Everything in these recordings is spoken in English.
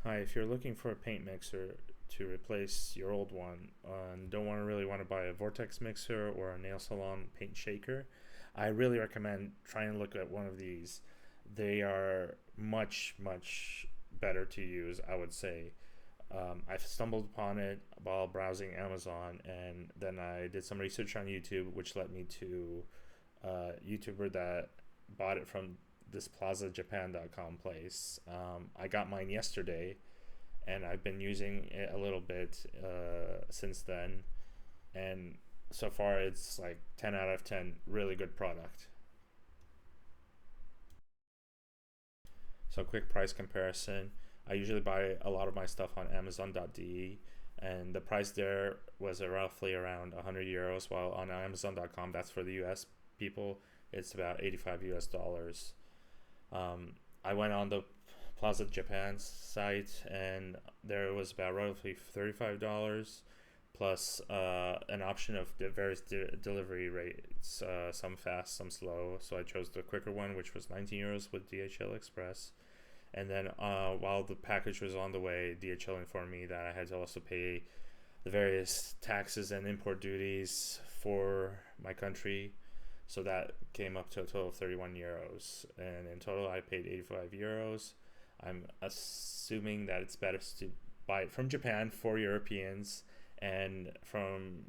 Hi, if you're looking for a paint mixer to replace your old one and don't really want to buy a Vortex mixer or a nail salon paint shaker, I really recommend trying to look at one of these. They are much better to use, I would say. I've stumbled upon it while browsing Amazon, and then I did some research on YouTube, which led me to a YouTuber that bought it from this plazajapan.com place. I got mine yesterday, and I've been using it a little bit since then. And so far, it's like 10 out of 10, really good product. So, quick price comparison. I usually buy a lot of my stuff on Amazon.de, and the price there was roughly around 100 euros, while on Amazon.com, that's for the US people, it's about 85 US dollars. I went on the Plaza Japan site, and there was about roughly $35 plus an option of the various delivery rates, some fast, some slow. So I chose the quicker one, which was 19 euros with DHL Express. And then while the package was on the way, DHL informed me that I had to also pay the various taxes and import duties for my country. So that came up to a total of 31 euros. And in total, I paid 85 euros. I'm assuming that it's better to buy it from Japan for Europeans and from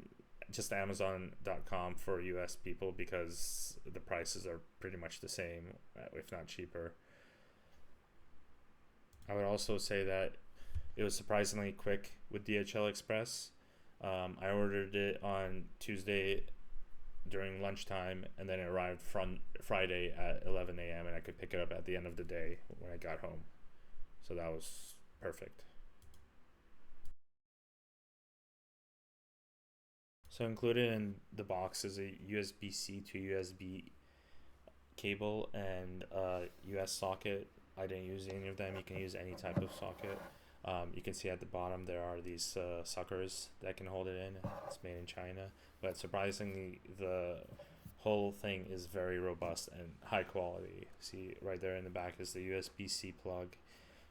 just Amazon.com for US people, because the prices are pretty much the same, if not cheaper. I would also say that it was surprisingly quick with DHL Express. I ordered it on Tuesday during lunchtime, and then it arrived from Friday at 11 a.m., and I could pick it up at the end of the day when I got home. So that was perfect. So included in the box is a USB-C to USB cable and a US socket. I didn't use any of them. You can use any type of socket. You can see at the bottom there are these suckers that can hold it in. It's made in China, but surprisingly, the whole thing is very robust and high quality. See right there in the back is the USB-C plug.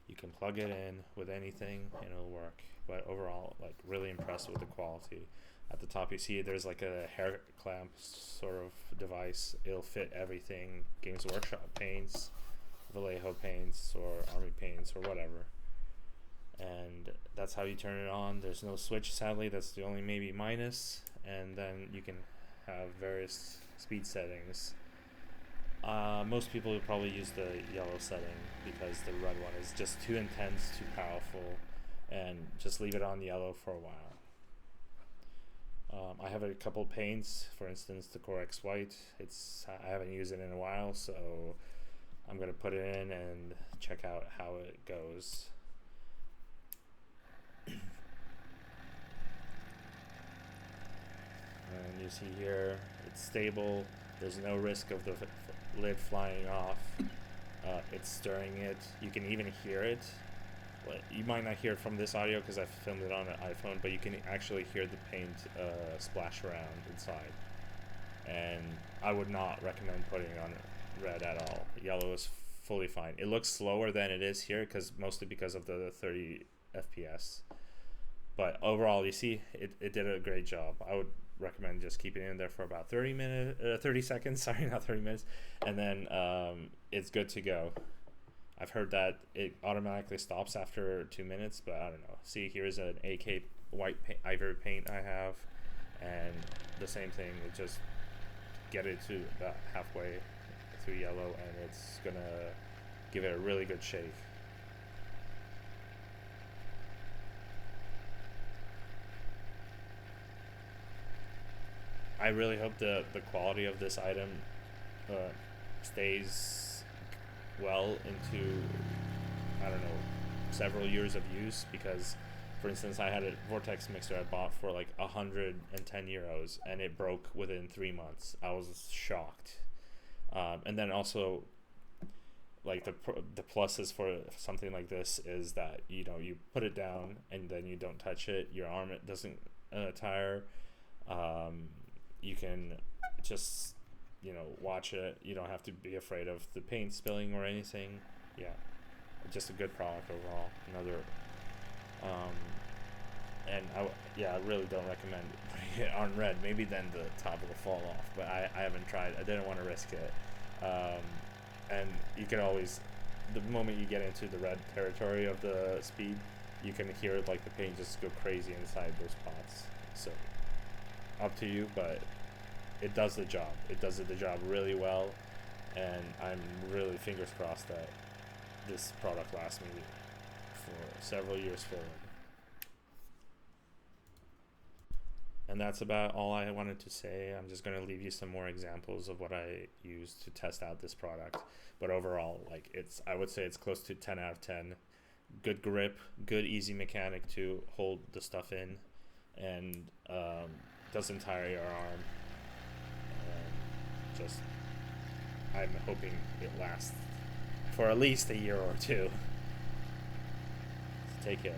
You can plug it in with anything and it'll work. But overall, like, really impressed with the quality. At the top, you see there's like a hair clamp sort of device. It'll fit everything: Games Workshop paints, Vallejo paints, or Army paints, or whatever. And that's how you turn it on. There's no switch, sadly. That's the only maybe minus. And then you can have various speed settings. Most people would probably use the yellow setting because the red one is just too intense, too powerful, and just leave it on yellow for a while. I have a couple paints, for instance, the Corex White. I haven't used it in a while, so I'm gonna put it in and check out how it goes. And you see here, it's stable. There's no risk of the lid flying off. It's stirring it. You can even hear it. You might not hear it from this audio because I filmed it on an iPhone, but you can actually hear the paint splash around inside. And I would not recommend putting it on red at all. Yellow is fully fine. It looks slower than it is here, mostly because of the 30 FPS. But overall, you see, it did a great job. I would recommend just keeping it in there for about 30 seconds. Sorry, not 30 minutes, and then it's good to go. I've heard that it automatically stops after 2 minutes, but I don't know. See, here's an AK white ivory paint I have, and the same thing. It just get it to about halfway through yellow, and it's gonna give it a really good shake. I really hope the quality of this item uh, stays well into, I don't know, several years of use, because for instance, I had a Vortex mixer I bought for like 110 euros, and it broke within 3 months. I was shocked. And then also, like, the pluses for something like this is that, you put it down and then you don't touch it. Your arm, it doesn't tire. You can just watch it. You don't have to be afraid of the paint spilling or anything. Yeah, just a good product overall. Another, um, and yeah, I really don't recommend putting it on red. Maybe then the top will fall off, but I haven't tried. I didn't want to risk it. And you can always, the moment you get into the red territory of the speed, you can hear it, like the paint just go crazy inside those pots. So up to you, but it does the job. It does the job really well, and I'm really fingers crossed that this product lasts me for several years forward. And that's about all I wanted to say. I'm just going to leave you some more examples of what I used to test out this product. But overall, like, I would say it's close to 10 out of 10. Good grip, good easy mechanic to hold the stuff in, and doesn't tire your arm. Just, I'm hoping it lasts for at least a year or two. So take care.